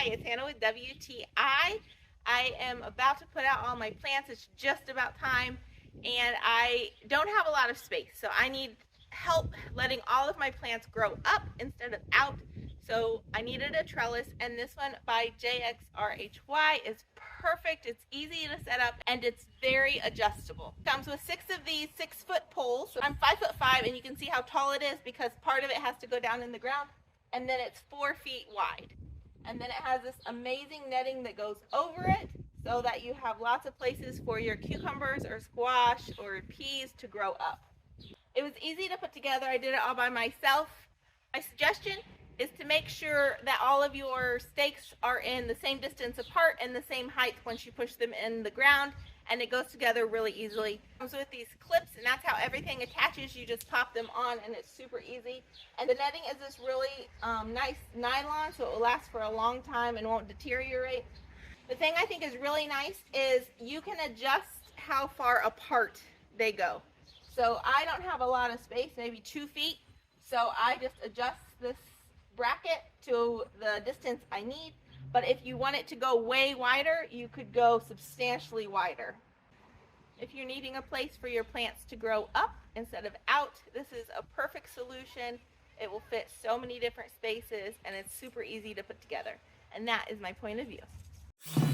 Hi, it's Hannah with WTI. I am about to put out all my plants. It's just about time, and I don't have a lot of space, so I need help letting all of my plants grow up instead of out. So I needed a trellis, and this one by Jxrhy is perfect. It's easy to set up, and it's very adjustable. It comes with 6 of these 6-foot poles. So I'm 5'5", and you can see how tall it is because part of it has to go down in the ground, and then it's 4 feet wide. And then it has this amazing netting that goes over it so that you have lots of places for your cucumbers or squash or peas to grow up. It was easy to put together. I did it all by myself. My suggestion is to make sure that all of your stakes are in the same distance apart and the same height once you push them in the ground, and it goes together really easily. It comes with these clips, and that's how everything attaches. You just pop them on, and it's super easy. And the netting is this really nice nylon, so it will last for a long time and won't deteriorate. The thing I think is really nice is you can adjust how far apart they go. So I don't have a lot of space, maybe 2 feet, so I just adjust this bracket to the distance I need. But if you want it to go way wider, you could go substantially wider. If you're needing a place for your plants to grow up instead of out, this is a perfect solution. It will fit so many different spaces, and it's super easy to put together. And that is my point of view.